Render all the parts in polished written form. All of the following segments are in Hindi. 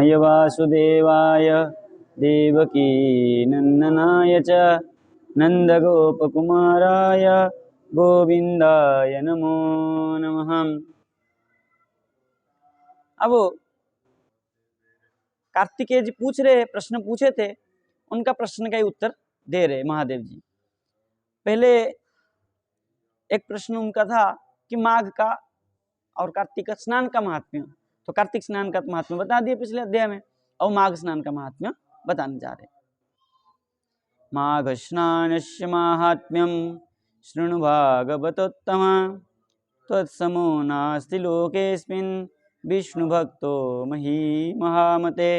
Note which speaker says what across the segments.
Speaker 1: कृष्णाय वासुदेवाय देवकी नंदनाय च नंदगोपकुमाराय गोविंदाय नमो नमः। अब कार्तिकेय जी पूछ रहे, प्रश्न पूछे थे, उनका प्रश्न का ही उत्तर दे रहे महादेव जी। पहले एक प्रश्न उनका था कि माघ का और कार्तिक स्नान का महात्म्य, तो कार्तिक स्नान का महात्म्य बता दिए पिछले अध्याय में, और माघ स्नान का महात्म्य बताने जा रहे। माघ स्नानस्य माहात्म्यं शृणु भागवतोत्तम, तत्समो नास्ति लोकेस्मिन् विष्णु भक्तो मही महामते।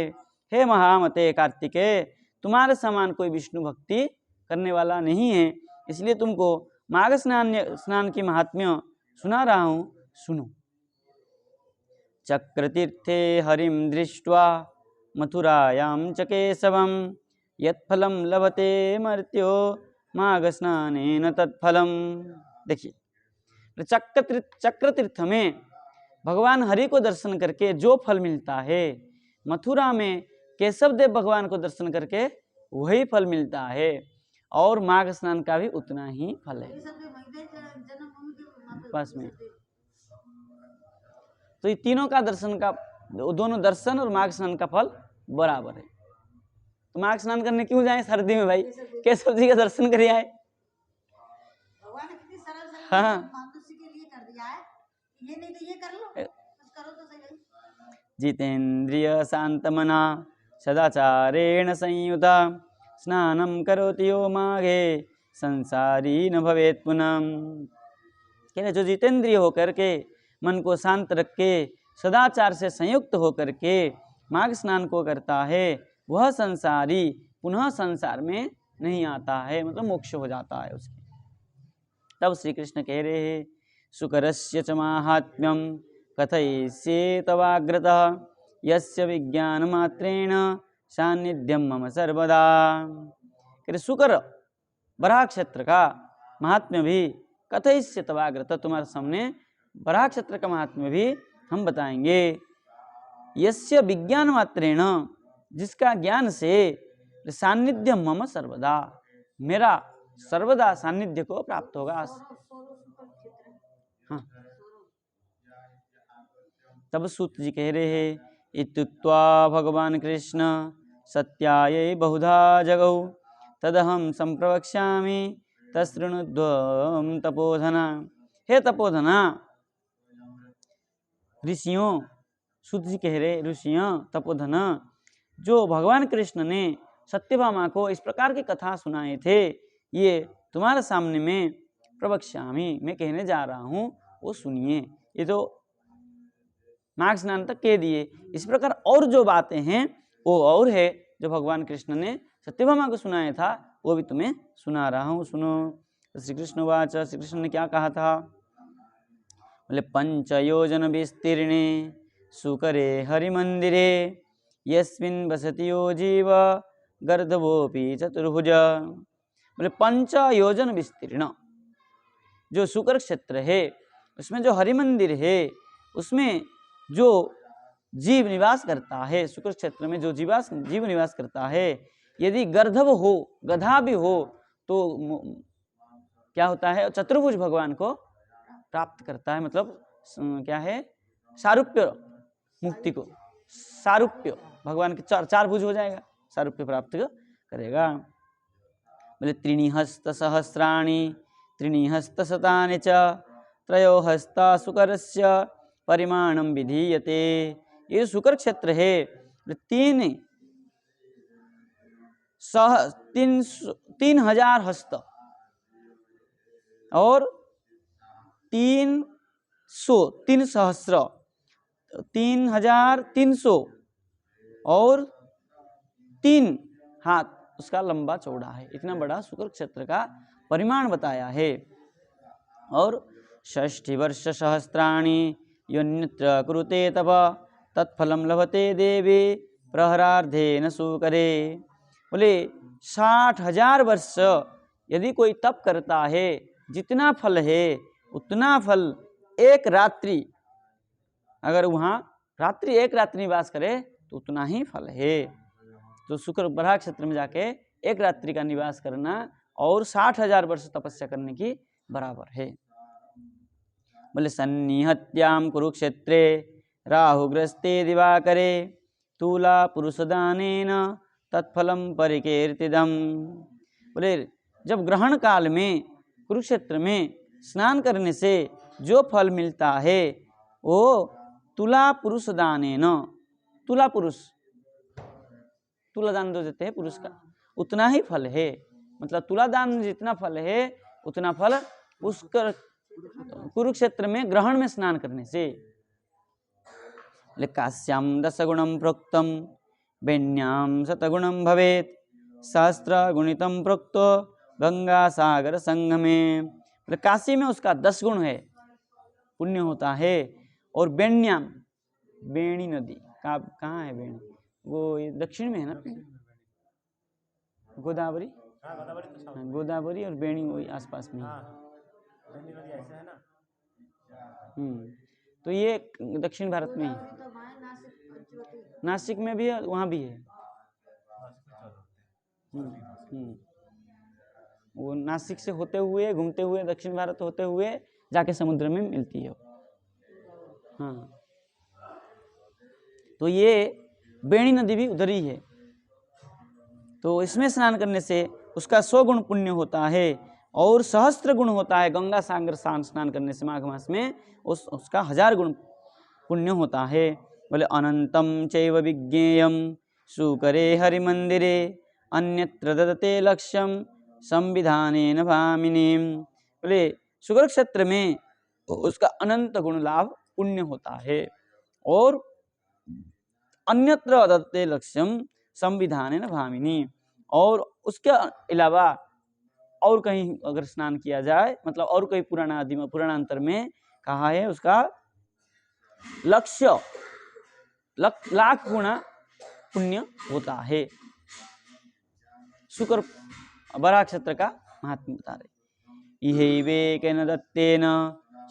Speaker 1: हे महामते कार्तिकेय, तुम्हारे समान कोई विष्णु भक्ति करने वाला नहीं है, इसलिए तुमको माघ स्नान की महात्म्य सुना रहा हूं, सुनो। चक्रतीर्थे हरिम दृष्ट्वा मथुरायां च केशवं, यत्फलं लभते मर्त्यो माघ स्नानेन तत्फलम। देखिए, चक्रतीर्थ में भगवान हरि को दर्शन करके जो फल मिलता है, मथुरा में केशव देव भगवान को दर्शन करके वही फल मिलता है, और माघ स्नान का भी उतना ही फल है पास में। तो ये तीनों का दर्शन का, दोनों दर्शन और माघ स्नान का फल बराबर है। तो माघ स्नान करने क्यों जाए सर्दी में भाई, केशव जी का दर्शन करिए आए। हाँ, जितेन्द्रिय शांतमना सदाचारेण संयुता, स्नानं करोति यो माघे संसारी न भवेत् पुनः। कहते जो जितेंद्रिय होकर के, मन को शांत रख के, सदाचार से संयुक्त होकर के माघ स्नान को करता है, वह संसारी पुनः संसार में नहीं आता है, मतलब मोक्ष हो जाता है उसके। तब श्री कृष्ण कह रहे हैं, शुकरस्य च माहात्म्यं कथयिष्ये तवाग्रतः, यस्य विज्ञान मात्रेण सान्निध्यम मम सर्वदा। कहते शुकर बराह क्षेत्र का महात्म्य भी कथयिष्ये तवाग्रतः, तुम्हारे सामने बराह क्षेत्र का महात्म्य भी हम बताएंगे। यस्य विज्ञान मात्रेण, जिसका ज्ञान से, सान्निध्य मम सर्वदा, मेरा सर्वदा सान्निध्य को प्राप्त होगा। हाँ, तब सूत जी कह रहे हैं, इत्युक्त्वा भगवान कृष्ण सत्यायै बहुधा जगौ, तदहं संप्रवक्ष्यामि तशृणुध्वं तपोधना। हे तपोधना, ऋषियों, सूत जी कह रहे ऋषियों तपोधना, जो भगवान कृष्ण ने सत्यभामा को इस प्रकार की कथा सुनाए थे, ये तुम्हारे सामने में प्रवक्ष्यामि, मैं कहने जा रहा हूँ, वो सुनिए। ये तो माघ स्नान तक कह दिए, इस प्रकार और जो बातें हैं वो और है, जो भगवान कृष्ण ने सत्यभामा को सुनाया था, वो भी तुम्हें सुना रहा हूँ, सुनो। श्री कृष्ण वाच, श्री कृष्ण ने क्या कहा था, बोले पंचयोजन विस्तीर्णे सुकरे हरिमंदिरे, यस्मिन् वसति यो जीव गर्दभोपि चतुर्भुज। बोले पंच योजन विस्तीर्ण, जो शुकर क्षेत्र है उसमें जो हरि मंदिर है, उसमें जो जीव निवास करता है, शुक्र क्षेत्र में जो जीव निवास करता है, यदि गर्दभ हो, गधा भी हो, तो क्या होता है, चतुर्भुज भगवान को प्राप्त करता है। मतलब क्या है, सारूप्य मुक्ति को, सारूप्य भगवान के चार भुज हो जाएगा, सारूप्य प्राप्त करेगा। बोले त्रीणि हस्त सहस्राणि त्रीणि हस्त शतानि च त्रयो हस्ता शुकरस्य परिमाणं विधीयते। ये शुकर क्षेत्र है, 3000 हस्त और 300 सहस्र, 3300 और 3 हाथ उसका लंबा चौड़ा है। इतना बड़ा शुक्र क्षेत्र का परिमाण बताया है। और 60 वर्ष सहस्राणि योन्यत्र कुरुते तप तत्फलम लभते देवी प्रहरार्धेन शुकरे। बोले 60,000 वर्ष यदि कोई तप करता है, जितना फल है उतना फल एक रात्रि, अगर वहाँ एक रात्रि निवास करे तो तो उतना ही फल है। तो शुक्र बराह क्षेत्र में जाके एक रात्रि का निवास करना और 60,000 वर्ष तपस्या करने की बराबर है। बोले सन्निहत्याम कुरुक्षेत्रे राहुग्रस्ते दिवाकरे तूला पुरुषदानेन तत्फलम परिकीर्तितम। बोले जब ग्रहण काल में कुरुक्षेत्र में स्नान करने से जो फल मिलता है वो तुला पुरुष दानेन, तुला पुरुष, तुला दान जो देते हैं पुरुष का, उतना ही फल है। मतलब तुला दान में जितना फल है उतना फल उस कुरुक्षेत्र में ग्रहण में स्नान करने से। काश्याम 10 गुणम प्रोक्तम वेण्याम 100 गुणम भवेत सहस्त्र गुणितम प्रोक्त गंगा सागर संगमे। काशी में उसका 10 गुण है, पुण्य होता है। और बेण्याम, बेणी नदी कहाँ है? बेणी वो दक्षिण में है ना, गोदावरी, गोदावरी और बेणी वही आसपास में। तो ये दक्षिण भारत में ही, नासिक में भी है, वहाँ भी है। वो नासिक से होते हुए घूमते हुए दक्षिण भारत होते हुए जाके समुद्र में मिलती है। हाँ, तो ये बेणी नदी भी उधर ही है। तो इसमें स्नान करने से उसका 100 गुण पुण्य होता है और सहस्त्र गुण होता है। गंगा सागर स्नान करने से माघ मास में उसका 1000 गुण पुण्य होता है। बोले अनंतम चैव विज्ञेयम सुकरे हरि मंदिरे अन्यत्र ददते लक्ष्यम संविधानेन भामिनी। बोले सुकर क्षेत्र में उसका अनंत गुण लाभ पुण्य होता है और अन्यत्र ददते लक्ष्यम संविधानेन भामिनी, और उसके अलावा और कहीं अगर स्नान किया जाए, मतलब और कहीं पुराना आदि में पुराणांतर में कहा है उसका लक्ष्य लाख गुना पुण्य होता है। शुक्र बराह क्षेत्र का महात्म्य बता रहे। इहैवेकेन दत्तेन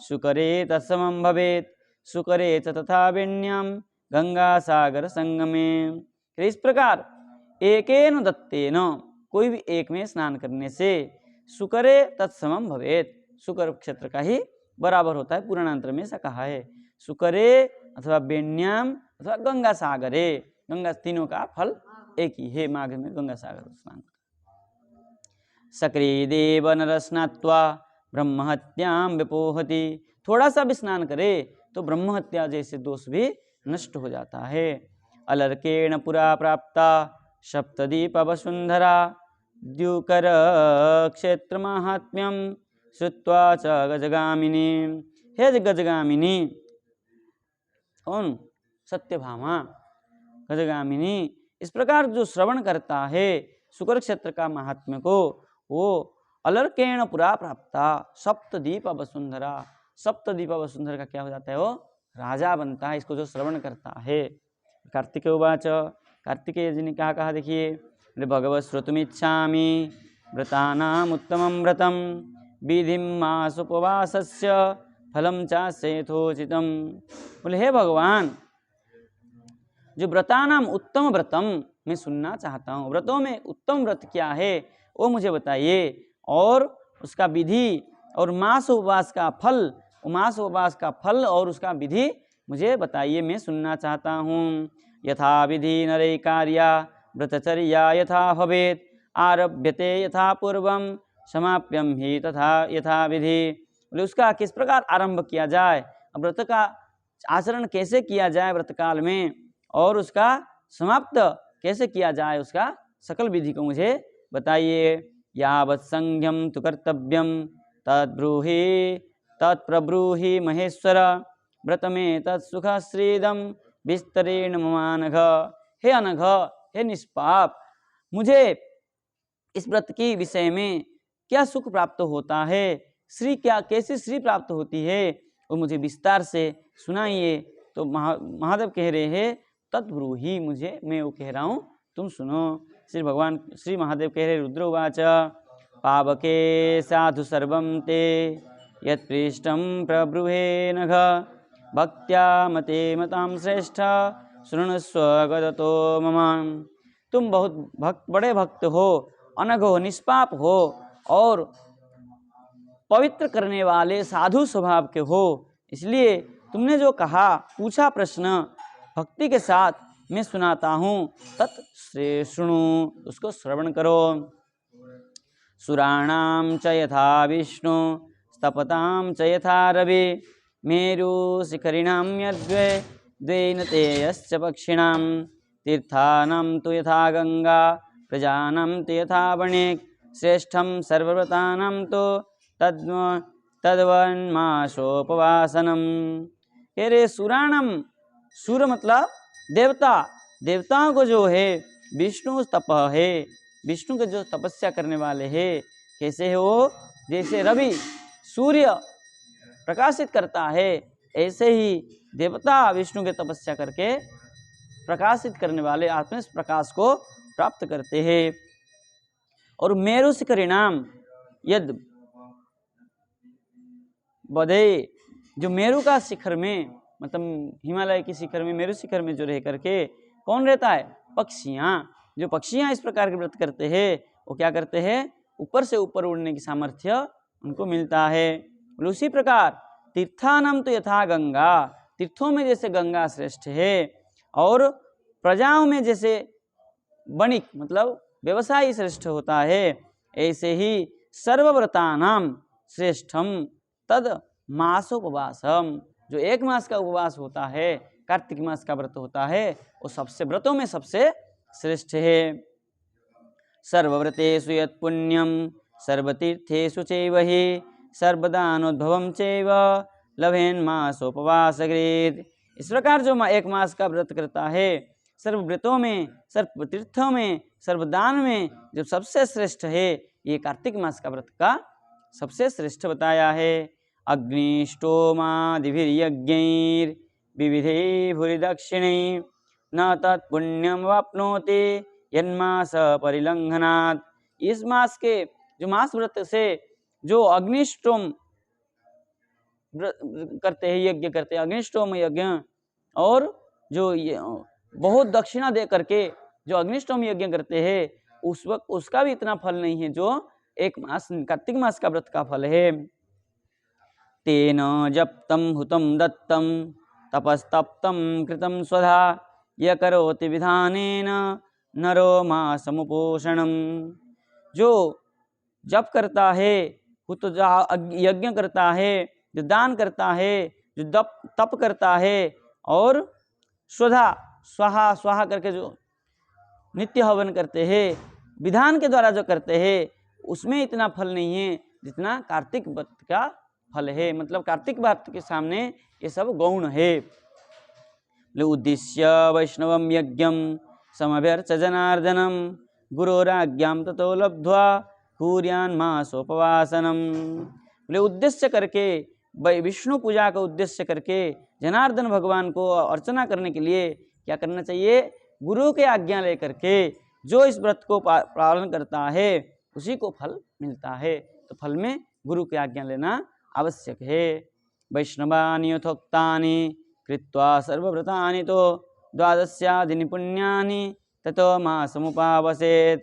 Speaker 1: शुकरे तत्समं भवेत् शुकरे च तथा वेण्याम गंगा सागर संगमे। इस प्रकार एकेन दत्तेन, कोई भी एक में स्नान करने से शुकरे तत्समं भवेत्, शुकर क्षेत्र का ही बराबर होता है। पुराणांतर में ऐसा कहा है, शुकरे अथवा वेण्याम अथवा गंगा सागरे, गंगा तीनों का फल एक ही है। माघ में गंगा सागर स्नान। सक्रिय देव नर स्नात्वा ब्रह्महत्याम विपोहति। थोड़ा सा भी स्नान करे तो ब्रह्महत्या जैसे दोष भी नष्ट हो जाता है। अलर्केण पुरा प्राप्ता सप्तदीप वसुंधरा द्युकर क्षेत्र महात्म्यम श्रुत्वा च गजगामिनी। हे गजगामिनी, कौन? सत्यभामा गजगामिनी। इस प्रकार जो श्रवण करता है शुकर क्षेत्र का महात्म्य को, वो अलर्केण पुरा प्राप्ता सप्तदीप वसुंधरा, सप्तदीप वसुंधरा का क्या हो जाता है? वो राजा बनता है, इसको जो श्रवण करता है। कार्तिकेय उवाच, कार्तिकेय जी ने क्या कहा देखिए, भगवत् श्रोतुमिच्छामि व्रतानाम उत्तमं व्रतम विधिं मासोपवासस्य फलं चास्य यथोचितम। बोले हे भगवान, जो व्रतानाम उत्तम व्रतम मैं सुनना चाहता हूँ, व्रतों में उत्तम व्रत क्या है वो मुझे बताइए, और उसका विधि और मास उपवास का फल, मास उपवास का फल और उसका विधि मुझे बताइए, मैं सुनना चाहता हूँ। यथा विधि नरे कार्या व्रतचर्या यथा भवेत् आरभ्यते यथा पूर्वम समाप्यम ही तथा यथा विधि। बोले उसका किस प्रकार आरंभ किया जाए, व्रत का आचरण कैसे किया जाए व्रत काल में, और उसका समाप्त कैसे किया जाए, उसका सकल विधि को मुझे बताइए। यावत् संज्ञम तु कर्तव्यम तद्ब्रूहि तत्प्रब्रूहि महेश्वर व्रत में तत्सुख श्रीदम विस्तरेण ममानघ। हे अनघ, हे निष्पाप, मुझे इस व्रत के विषय में क्या सुख प्राप्त होता है, श्री क्या कैसी श्री प्राप्त होती है, वो मुझे विस्तार से सुनाइए। तो महादेव कह रहे हैं तत्ब्रूहि, मुझे मैं वो कह रहा हूँ तुम सुनो। श्री भगवान श्री महादेव कह रहे रुद्र उवाच, पावके साधु सर्वं ते यत्पृष्टं प्रब्रूहे नघ भक्त्या मते मतां श्रेष्ठ शृणुस्व गदतो मम। तुम बहुत बड़े भक्त हो, अनघ हो, निष्पाप हो और पवित्र करने वाले साधु स्वभाव के हो, इसलिए तुमने जो कहा, पूछा प्रश्न, भक्ति के साथ मैं सुनाता हूँ, तत् शृणु, उसको श्रवण करो। सुराणां च यथा विष्णु, स्तपतां च यथा रवि, मेरु शिखरिणां यद्वे द्वैनते यश्च पक्षिणां, तीर्थानां तु यथा गंगा, प्रजानां तु यथा वणिक्, श्रेष्ठं सर्वव्रतानां तु तद्वन्मासोपवासनम। कह रहे सुराणम, सूर मतलब देवता, देवताओं को जो है विष्णु तप है, विष्णु के जो तपस्या करने वाले हैं, कैसे है वो? जैसे रवि सूर्य प्रकाशित करता है, ऐसे ही देवता विष्णु के तपस्या करके प्रकाशित करने वाले आत्म प्रकाश को प्राप्त करते हैं। और मेरु शिखरिणाम यद बधे, जो मेरु का शिखर में, मतलब हिमालय की शिखर में, मेरु शिखर में जो रह करके कौन रहता है? पक्षियाँ। जो पक्षियाँ इस प्रकार के व्रत करते हैं, वो क्या करते हैं? ऊपर से ऊपर उड़ने की सामर्थ्य उनको मिलता है। उसी प्रकार तीर्थानाम तो यथा गंगा, तीर्थों में जैसे गंगा श्रेष्ठ है, और प्रजाओं में जैसे वणिक मतलब व्यवसायी श्रेष्ठ होता है, ऐसे ही सर्वव्रतानाम श्रेष्ठम तद मासोपवासम, जो एक मास का उपवास होता है, कार्तिक मास का व्रत होता है, वो सबसे व्रतों में सबसे श्रेष्ठ है। सर्वव्रतेषु यत् पुण्यम सर्वतीर्थेषु चैव हि, सर्वदानोद्भवं चैव लभेन्मासोपवासकृत्। इस प्रकार जो एक मास का व्रत करता है, सर्वव्रतों में, सर्व तीर्थों में, सर्वदान में जो सबसे श्रेष्ठ है, ये कार्तिक मास का व्रत का सबसे श्रेष्ठ बताया है। अग्निष्टोमादिभिर्यज्ञैर् विविधैः भूरि दक्षिणैः, न तत्पुण्यम वाप्नोति यन्मास परिलंघनात्। इस मास के जो मास व्रत से जो अग्निष्टोम करते हैं, यज्ञ करते हैं, अग्निष्टोम यज्ञ, और जो बहुत दक्षिणा दे करके जो अग्निष्टोम यज्ञ करते हैं, उस वक्त उसका भी इतना फल नहीं है जो एक मास कार्तिक मास का व्रत का फल है। तेन जप्तम हुतम दत्तम तपस्तप्तम कृतम स्वधा, य करोति विधानेन नरो मासमुपोषणम। जो जप करता है, हुत यज्ञ करता है, जो दान करता है, जो तप करता है, और स्वधा स्वाहा स्वाहा करके जो नित्य हवन करते हैं, विधान के द्वारा जो करते हैं, उसमें इतना फल नहीं है जितना कार्तिक व्रत का फल है। मतलब कार्तिक व्रत के सामने ये सब गौण है। उद्दिश्य वैष्णवम यज्ञम समभ्यर्च जनार्दनम, गुरोराज्ञां ततो लब्ध्वा कुर्यान् मासोपवासनम। बोले उद्देश्य करके, विष्णु पूजा का उद्देश्य करके जनार्दन भगवान को अर्चना करने के लिए क्या करना चाहिए? गुरु के आज्ञा लेकर के जो इस व्रत को पालन करता है, उसी को फल मिलता है। तो फल में गुरु की आज्ञा लेना आवश्यक है। वैष्णवानि यथोक्तानि कृत्वा सर्वव्रतानि तो द्वादश्यादीनि पुण्यानि ततो मासमुपावसेत्।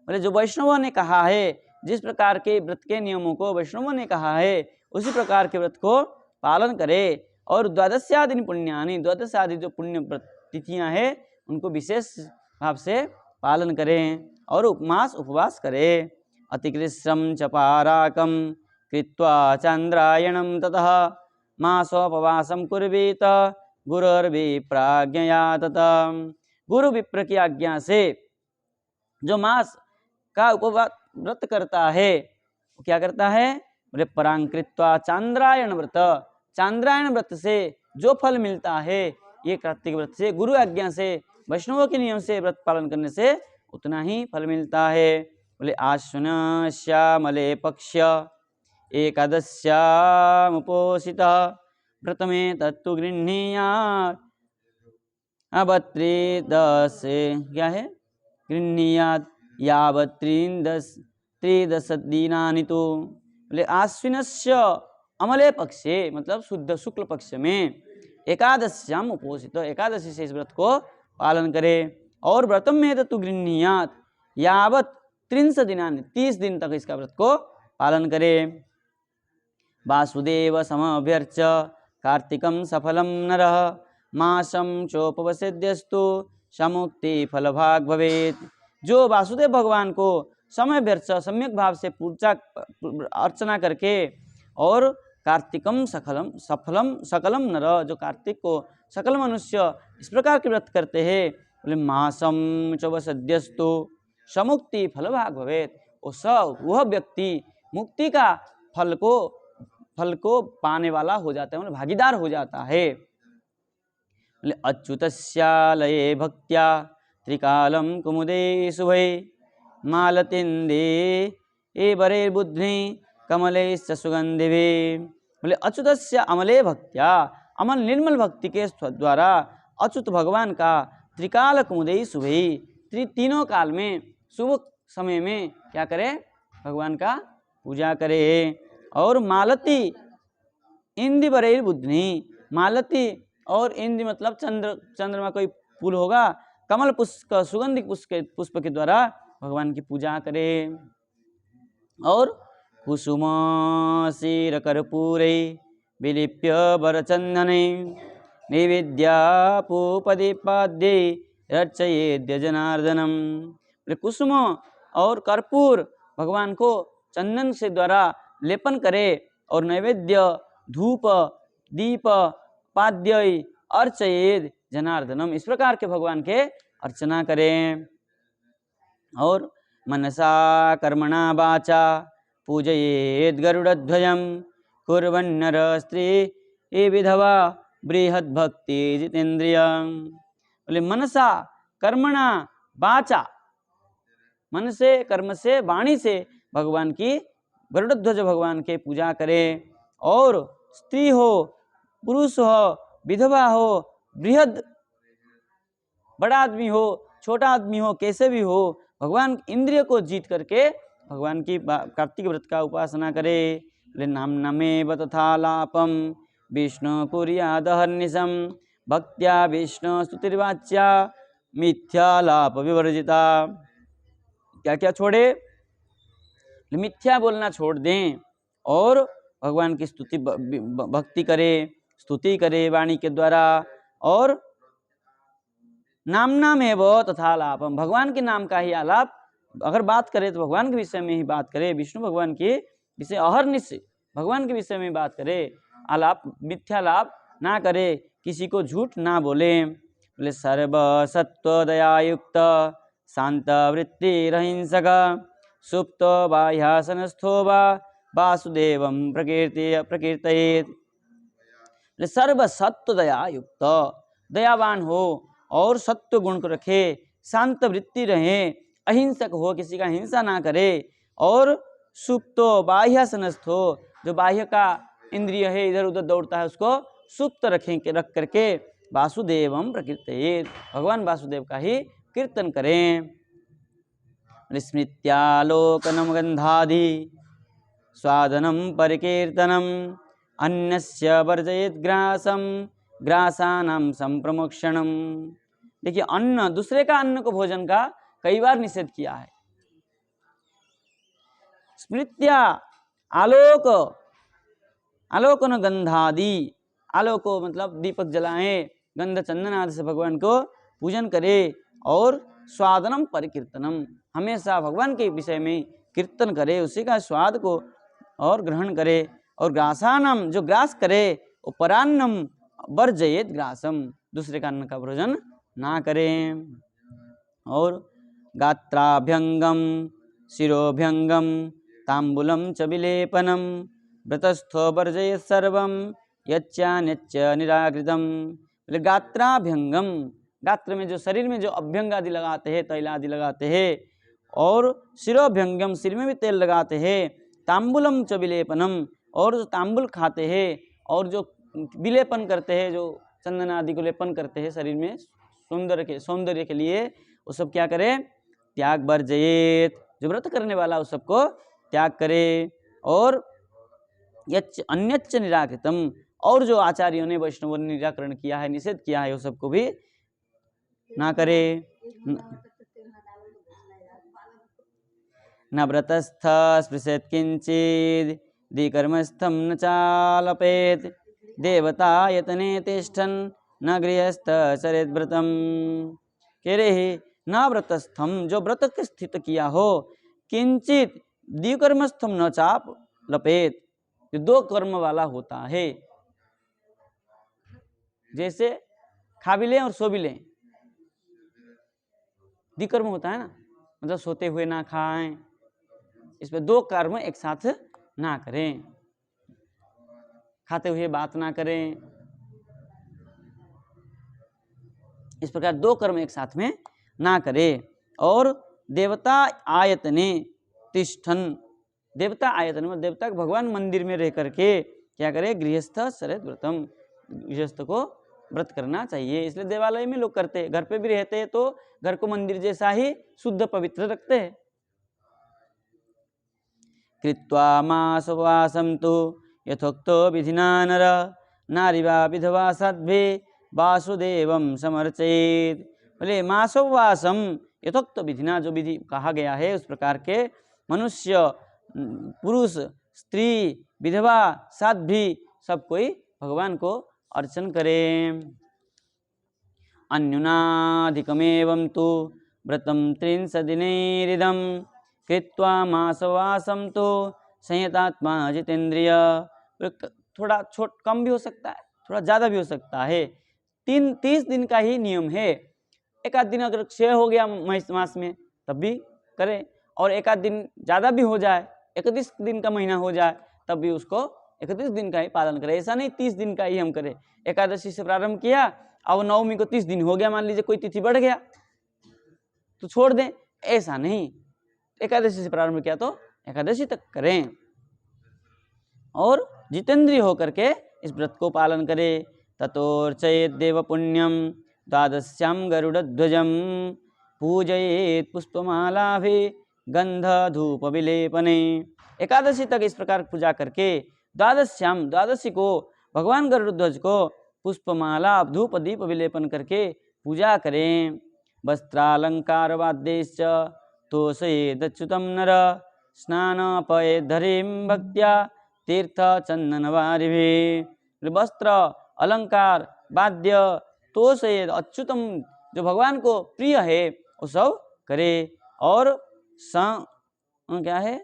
Speaker 1: बोले जो वैष्णवों ने कहा है, जिस प्रकार के व्रत के नियमों को वैष्णवों ने कहा है, उसी प्रकार के व्रत को पालन करे, और द्वादश्यादीनि पुण्यानि, द्वादश आदि जो पुण्य व्रत तिथियां हैं, उनको विशेष भाव से पालन करें और उपवास करें। अतिकृष्ण च पाराकम कृत्वा चंद्रायणम ततः मासोपवासम कुर्वीत गुरुर्विप्राज्ञया तथा। गुरु विप्र की आज्ञा से जो मास का उपवास व्रत करता है, वो क्या करता है? बोले परांग कृत्वा चांद्रायण व्रत, चांद्रायण व्रत से जो फल मिलता है, ये कार्तिक व्रत से, गुरु आज्ञा से, वैष्णवों के नियम से व्रत पालन करने से उतना ही फल मिलता है। बोले आश्विन श्यामले पक्ष एकादश्यामुपोषित व्रत में तत्तु गृह्णीयात् अवत्रिदश, क्या है? गृह्णीयात् यावत् त्रिदश दीनानि तु। बोले आश्विनस्य अमले पक्षे मतलब शुद्ध शुक्ल पक्ष में, एकादश्याम उपोषित, एकादशी से इस व्रत को पालन करे। और व्रतम में तु गृह्णीयात् यावत 30 दिनानि, 30 दिन तक इसका व्रत को पालन करे। वासुदेव समभ्यर्च कार्तिकं सफलम नरः मासम चोपवसेद्यस्तु समुक्ति फलभाग भवेत्। जो वासुदेव भगवान को समय व्यर्थ सम्यक भाव से पूजा अर्चना करके और कार्तिकम सकलम नर, जो कार्तिक को सकल मनुष्य इस प्रकार के व्रत करते हैं, बोले मासम चौबसद्यस्तु समुक्ति फलभाग भवेत्, वह व्यक्ति मुक्ति का फल को पाने वाला हो जाता है, मतलब भागीदार हो जाता है। अच्युतस्यालये भक्त्या त्रिकालं कुमुदे शुभे मालतिन्दे बरेर्बुध्नि कमलैश्च सुगन्धिभिः। बोले अच्युतस्य अमले भक्त्या, अमल निर्मल भक्ति के द्वारा अच्युत भगवान का त्रिकाल कुमुदे शुभे, तीनों काल में शुभ समय में क्या करे, भगवान का पूजा करे। और मालती इंदि बरेर बुद्धि, मालती और इंदि मतलब चंद्रमा कोई फूल होगा, कमल पुष्प सुगंधित पुष्प के द्वारा भगवान की पूजा करे। और कुसुम शीर कर्पूरे विलिप्य वरचंदने नैवेद्यापूपदीपाद्ये रचयेद्य जनार्दनम। कुसुम और कर्पूर भगवान को चंदन से द्वारा लेपन करे और नैवेद्य धूप दीप पाद्य अर्चयेद जनार्दनम, इस प्रकार के भगवान के अर्चना करें। और मनसा कर्मणा वाचा पूजयेद गरुड़ध्वजम कुर्वन्नर स्त्री विधवा बृहद भक्ति जितेन्द्रिय। बोले मनसा कर्मणा वाचा, मन से कर्म से वाणी से भगवान की गरुड़ध्वज भगवान के पूजा करे। और स्त्री हो पुरुष हो विधवा हो बृहद बड़ा आदमी हो छोटा आदमी हो कैसे भी हो, भगवान इंद्रिय को जीत करके भगवान की कार्तिक व्रत का उपासना करे। नाम नमे बतथालापम विष्णु कुर्यादहर्निशम भक्त्या विष्णु स्तुतिर्वाच्या मिथ्यालाप विवर्जिता। क्या क्या छोड़े, मिथ्या बोलना छोड़ दें और भगवान की स्तुति भक्ति करे, स्तुति करे वाणी के द्वारा। और नाम एवं तथा आलापम, भगवान के नाम का ही आलाप अगर बात करें तो भगवान के विषय में ही बात करे, विष्णु भगवान के विषय अहर्निश भगवान के विषय में बात करे, आलाप मिथ्या लाभ ना करे, किसी को झूठ ना बोले। बोले सर्व सत्व दयायुक्त शांत वृत्ति रहिंसक सुप्त बाह्यासनस्थो वा वासुदेवम प्रकीर्तयेत्। सर्व सत्व दया युक्त, दयावान हो और सत्व गुण को रखे, शांत वृत्ति रहे, अहिंसक हो, किसी का हिंसा ना करे। और सुप्तो बाह्यासनस्थो, जो बाह्य का इंद्रिय है इधर उधर दौड़ता है उसको सुप्त रख करके वासुदेवम प्रकीर्तयेत्, भगवान वासुदेव का ही कीर्तन करें। स्मृत्यालोकनम गंधादि स्वादनम परिकीर्तनम अन्यस्य वर्जयेत् ग्रासम ग्रासानाम संप्रमोक्षणम। देखिए अन्न, दूसरे का अन्न को भोजन का कई बार निषेध किया है। स्मृत्या आलोकन गंधादि, आलोको मतलब दीपक जलाएं, गंध चंदन आदि से भगवान को पूजन करे। और स्वादनम परिकीर्तनम, हमेशा भगवान के विषय में कीर्तन करे, उसी का स्वाद को और ग्रहण करे। और ग्रासानम, जो ग्रास करे, उपरान्नम वर्जयेत् ग्रासम, दूसरे का अन्न का भोजन ना करें। और गात्राभ्यंगम शिरोभ्यंगम तांबूलम च विलेपनम व्रतस्थो वर्जयेत् सर्वम यच्चान्यच्च निराकृतम। गात्राभ्यंगम, गात्र में जो शरीर में जो अभ्यंग आदि लगाते हैं, तैल आदि लगाते हैं। और शिरोभ्यंगम, सिर में भी तेल लगाते हैं। तांबूलम च विलेपनम, और जो तांबुल खाते हैं और जो विलेपन करते हैं, जो चंदन आदि को लेपन करते हैं शरीर में सौंदर्य के लिए, वो सब क्या करे, त्याग वर्जयेत्, जो व्रत करने वाला उस सबको त्याग करे। और यच्च अन्यच्च निराकृतम, और जो आचार्यों ने वैष्णव ने निराकरण किया है, निषेध किया है, वो सबको भी ना करे। न व्रतस्थ स्पृशेत किंचिद दिकर्मस्थम न चालपेत देवतायतने तिष्ठन न गृहस्थ चरेत व्रतम। कह रहे न व्रतस्थम, जो व्रत के स्थित किया हो, किंचित द्विकर्मस्थम न चाप लपेत, जो दो कर्म वाला होता है, जैसे खा भी लें और सो भी लें, द्विकर्म होता है ना, मतलब सोते हुए ना खाएं, इसमें दो कर्म एक साथ ना करें, खाते हुए बात ना करें, इस प्रकार दो कर्म एक साथ में ना करें। और देवता आयतने तिष्ठन, देवता आयतन में देवता भगवान मंदिर में रह करके क्या करे, गृहस्थ शरद व्रतम, गृहस्थ को व्रत करना चाहिए। इसलिए देवालय में लोग करते हैं, घर पे भी रहते हैं तो घर को मंदिर जैसा ही शुद्ध पवित्र रखते हैं। कृत्वा मासवासं तु यथोक्तो विधिना नर नारी वा विधवा सद्भि वासुदेवं समर्चयेत्। बोले मासवासम यथोक्त विधिना, जो विधि कहा गया है उस प्रकार के मनुष्य, पुरुष, स्त्री, विधवा, साध्वी सब कोई भगवान को अर्चन करें। अन्युनाधिकमेवं तु व्रतं त्रिंशदिनैरिदं कृत्वा मासवासं तु संयतात्मा जितेंद्रिय। थोड़ा कम भी हो सकता है, थोड़ा ज़्यादा भी हो सकता है। 30 दिन का ही नियम है। एक आध दिन अगर क्षय हो गया मास में तब भी करें, और एक आध दिन ज़्यादा भी हो जाए, 31 दिन का महीना हो जाए तब भी उसको 31 दिन का ही पालन करें। ऐसा नहीं 30 दिन का ही हम करें। एकादशी से प्रारंभ किया, अब नवमी को 30 दिन हो गया, मान लीजिए कोई तिथि बढ़ गया तो छोड़ दें, ऐसा नहीं। एकादशी से प्रारंभ किया तो एकादशी तक करें, और जितेंद्रिय होकर के इस व्रत को पालन करें। ततोर्चयेत् देव पुण्यम द्वादश्याम गरुड़ध्वजम पूजयेत् पुष्पमालाभि गंध धूप विलेपने। एकादशी तक इस प्रकार पूजा करके द्वादश्याम, द्वादशी को भगवान गरुड़ध्वज को पुष्पमाला धूप दीप विलेपन करके पूजा करें। वस्त्रालंकार वाद्यश्च तोषयेदच्युतं नर स्नानपयेद्धरिं भक्त्या तीर्थ चंदन वारिभिः। वस्त्र अलंकार वाद्य तोषयेद, अच्युतम जो भगवान को प्रिय है वो सब करे, और क्या है,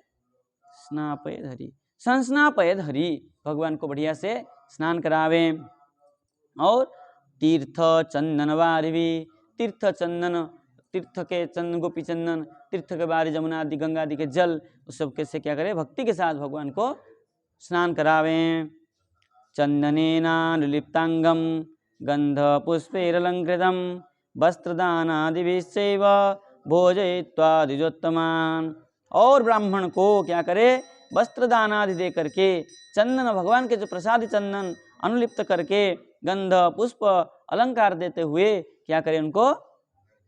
Speaker 1: स्नापयेद्धरि, संस्नापयेद्धरि, भगवान को बढ़िया से स्नान करावे। और तीर्थ चंदन वारिभिः, तीर्थ चंदन, तीर्थ के चंदन, गोपी चंदन, तीर्थ के बारी, जमुना आदि, गंगा आदि के जल, उस सब के से क्या करें, भक्ति के साथ भगवान को स्नान करावें। चंदनेनानुलिप्तांगम गंध पुष्पैरलंकृतं वस्त्रदानादिभिश्चैव भोजयित्वा द्विजोत्तमान्। और ब्राह्मण को क्या करे, वस्त्रदान आदि दे करके, चंदन भगवान के जो प्रसादी चंदन अनुलिप्त करके, गंध पुष्प अलंकार देते हुए क्या करें, उनको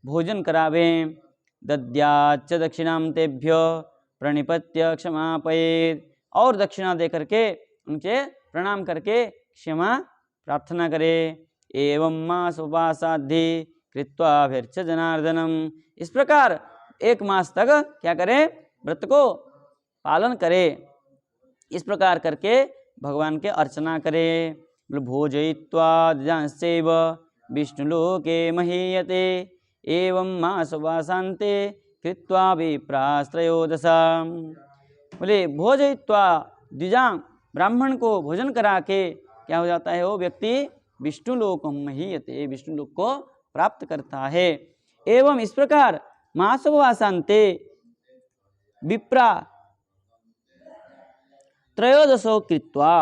Speaker 1: भोजन करावें। दद्याच्च दक्षिणां तेभ्यो प्रणिपत्य क्षमापयेत्, और दक्षिणा दे करके उनके प्रणाम करके क्षमा प्रार्थना करे। एवं मास उपासाद्धि कृत्वा भैर्च जनार्दनम। इस प्रकार एक मास तक क्या करें, व्रत को पालन करे। इस प्रकार करके भगवान के अर्चना करे। भोजयित्वा द्विजांश्चैव विष्णुलोके महीयते एवं मासवासान्ते कृत्वा विप्रास्त्रयोदश। बोले भोजयित्वा द्विजां, ब्राह्मण को भोजन करा के क्या हो जाता है, वो व्यक्ति विष्णु लोक महीयते, विष्णु लोक को प्राप्त करता है। एवं इस प्रकार मासवासान्ते विप्रा त्रयोदशो कृत्वा,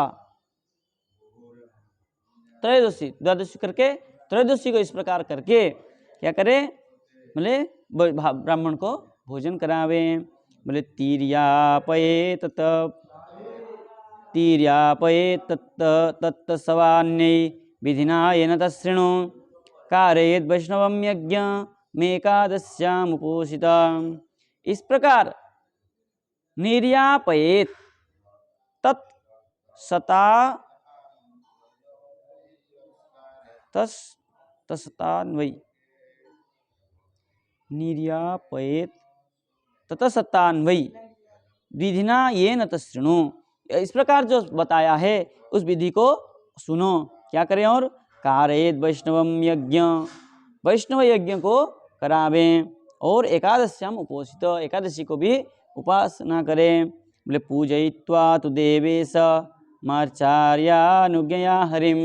Speaker 1: त्रयोदशी द्वादशी करके त्रयोदशी को इस प्रकार करके क्या करे, बोले ब्राह्मण को भोजन करावे। बोले तीर्यापये तत्तसवान्यै विधिना येन तच्छृणु कारयेद् वैष्णवं यज्ञ मेकादश्याम उपोषिता। इस प्रकार निर्यापयेत तत् सता ततस्ततान्वयी निर्यापयेत ततस्ततान्वयी विधिना येन तशृणु। इस प्रकार जो बताया है उस विधि को सुनो। क्या करें? और कारयेत वैष्णवम यज्ञ, वैष्णव यज्ञ को करावें। और एकादश्याम उपोषित, एकादशी को भी उपासना करें। बोले पूजयित्वा तु देवेश मार्चार्यानुज्ञया हरिम।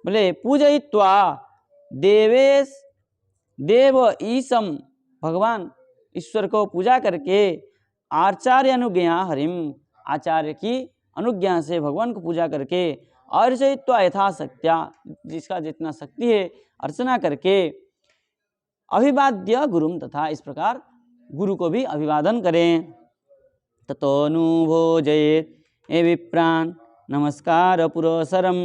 Speaker 1: बोले पूजयित्वा देवेश, देव ईशम भगवान ईश्वर को पूजा करके, आचार्य अनुज्ञा हरिम, आचार्य की अनुज्ञा से भगवान को पूजा करके, अर्चयित्वा यथाशक्त्या, जिसका जितना शक्ति है अर्चना करके, अभिवाद्य गुरुम, तथा इस प्रकार गुरु को भी अभिवादन करें। ततोनुभोजयेत ए विप्रान नमस्कार पुरसरम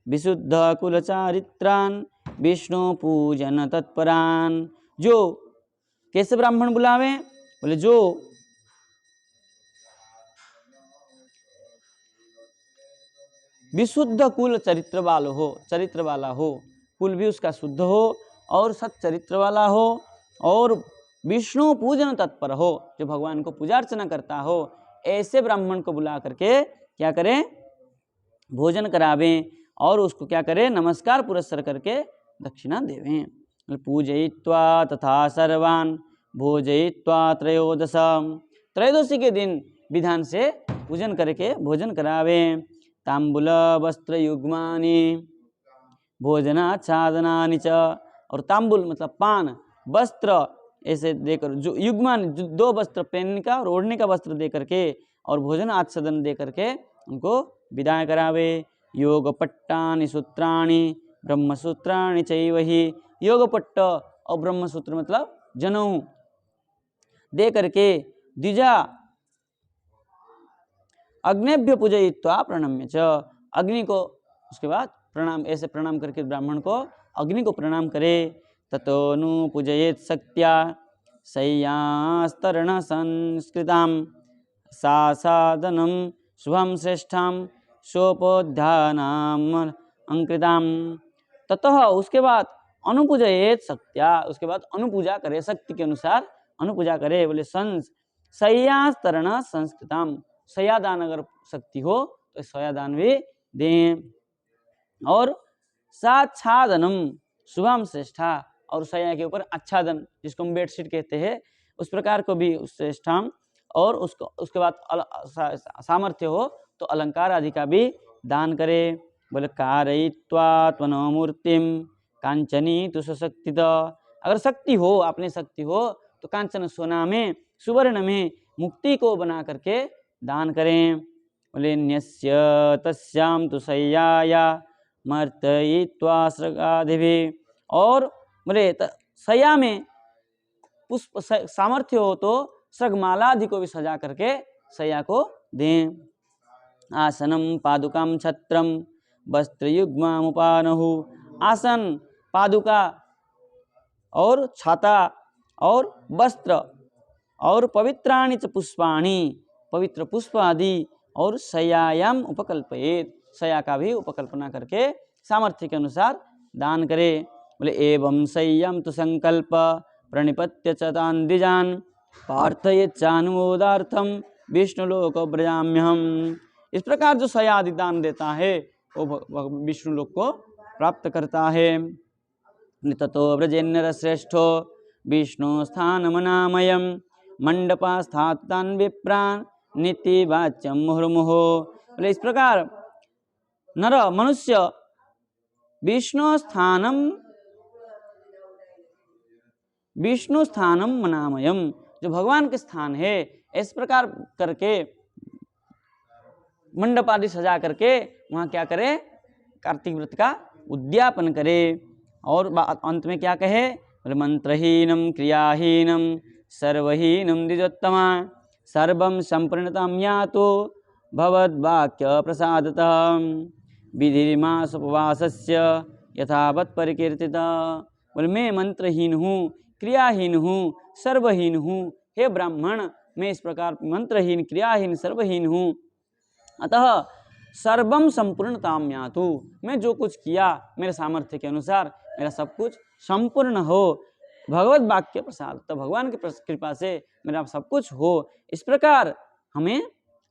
Speaker 1: विशुद्ध कुल चारित्रान विष्णु पूजन तत्परान। जो कैसे ब्राह्मण बुलावे? बोले जो विशुद्ध कुल चरित्र वाला हो, चरित्र वाला हो, कुल भी उसका शुद्ध हो और सच्चरित्र वाला हो, और विष्णु पूजन तत्पर हो, जो भगवान को पूजा अर्चना करता हो, ऐसे ब्राह्मण को बुला करके क्या करें? भोजन करावें और उसको क्या करें? नमस्कार पुरस्कार करके दक्षिणा देवें। पूजयित्वा तथा सर्वान् भोजयित्वा त्रयोदशम, त्रयोदशी के दिन विधान से पूजन करके भोजन करावें। तांबूल वस्त्र युग्मानि भोजनाच्छादनानि च, और तांबुल मतलब पान, वस्त्र ऐसे देकर, जो युग्मान दो वस्त्र पहनने का और ओढ़ने का वस्त्र दे करके, और भोजन आच्छादन दे करके उनको विदाई करावे। योगपट्टानि सूत्राणि ब्रह्मसूत्राणि चैवहि, योगपट्ट और ब्रह्मसूत्र मतलब जनेऊ दे करके, द्विजा अग्नेभ्य पूजयित्वा प्रणम्य च, अग्नि को उसके बाद प्रणाम, ऐसे प्रणाम करके ब्राह्मण को अग्नि को प्रणाम करे। ततोनु पूजयेत शक्त्या शय्यास्तरण संस्कृताम सासादनम शुभम श्रेष्ठाम सोपोध्यानाम अंकृताम। ततः उसके बाद अनुपूजयेत शक्त्या, उसके बाद अनुपूजा करे, शक्ति के अनुसार अनुपूजा करे। बोले शय्यास्तरण संस्कृताम, शय्यादान अगर शक्ति हो तो शय्यादान भी दें। और साच्छादनम शुभम श्रेष्ठा, और शय्या के ऊपर आच्छादन जिसको हम बेडशीट कहते हैं उस प्रकार को भी श्रेष्ठाम। और उसके बाद सामर्थ्य हो तो अलंकार आदि का भी दान करे। बोले कारयित्वा त्वनो मूर्तिम कांचनी तु सशक्तित, अगर शक्ति हो, अपने शक्ति हो तो कांचन सोना में, सुवर्ण में मुक्ति को बना करके दान करें। बोले न्यस्य तस्याम तु शय्याया मर्तयित्वा सृगादिभिः, और बोले शय्या में पुष्प सामर्थ्य हो तो सृगमाला आदि को भी सजा करके शय्या को दें। आसनम पादुकाम छत्रम वस्त्रयुग्ममुपानहु, आसन, पादुका और छाता और वस्त्र और पवित्राणि च पुष्पाणि, पवित्र पुष्प आदि, और शय्यायाम उपकल्पयेत, शय्या का भी उपकल्पना करके सामर्थ्य के अनुसार दान करे। बोले एवं शय्याम तु संकल्प प्रणिपत्य च तान् द्विजान् पार्थयेच्चानुमोदार्थम विष्णुलोक व्रजाम्यहम्। इस प्रकार जो शय्या आदि दान देता है वो विष्णु लोक को प्राप्त करता है। ततो व्रजेन्नर श्रेष्ठो विष्णु स्थानमनामयम् मंडपास्थातान् विप्रान् नीति वाच्यम मुहुर्मुहुः। बोले इस प्रकार नर मनुष्य विष्णु स्थानम मनामयम, जो भगवान के स्थान है, इस प्रकार करके मंडप आदि सजा करके वहाँ क्या करे? कार्तिक व्रत का उद्यापन करे। और अंत में क्या कहे? मंत्रहीनम क्रियाहीनम सर्वहीनम द्विजोत्तमा सर्वं संप्रणतम यातो भवद्वाक्य प्रसादतः विधिर्मास उपवासस्य यथावत् परिकीर्तितः। बोले मैं मंत्रहीन हूँ, क्रियाहीन हूँ, सर्वहीन हूँ। हे ब्राह्मण, मैं इस प्रकार मंत्रहीन, क्रियाहीन, सर्वहीन हूँ। अतः सर्वम संपूर्णताम यातु, मैं जो कुछ किया मेरे सामर्थ्य के अनुसार मेरा सब कुछ संपूर्ण हो, भगवत वाक्य प्रसाद, तो भगवान की कृपा से मेरा सब कुछ हो, इस प्रकार हमें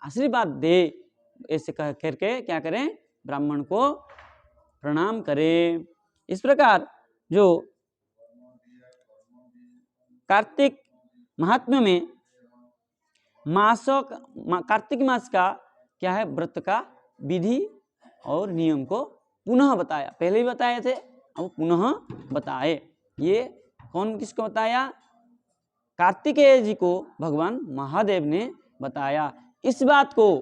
Speaker 1: आशीर्वाद दे। ऐसे कह करके क्या करें, ब्राह्मण को प्रणाम करें। इस प्रकार जो कार्तिक महात्म्य में कार्तिक मास का क्या है, व्रत का विधि और नियम को पुनः बताया। पहले ही बताए थे, अब पुनः बताए। ये कौन किसको बताया? कार्तिकेय जी को भगवान महादेव ने बताया। इस बात को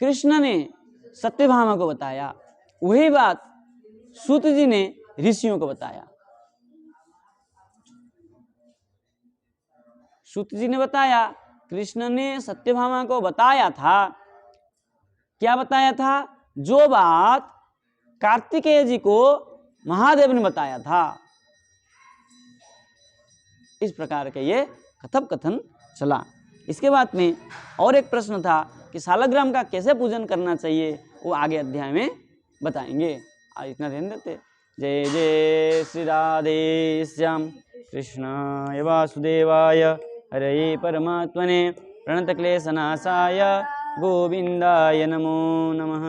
Speaker 1: कृष्ण ने सत्यभामा को बताया, वही बात सूत जी ने ऋषियों को बताया। सूत जी ने बताया, कृष्ण ने सत्यभामा को बताया था। क्या बताया था? जो बात कार्तिकेय जी को महादेव ने बताया था। इस प्रकार के ये कथन चला। इसके बाद में और एक प्रश्न था कि सालग्राम का कैसे पूजन करना चाहिए, वो आगे अध्याय में बताएंगे। आज इतना ध्यान देते। जय जय श्री राधे श्याम कृष्णाय वासुदेवाय हरे परमात्मने प्रणतक्लेशनाशाय गोविंदाय नमो नमः।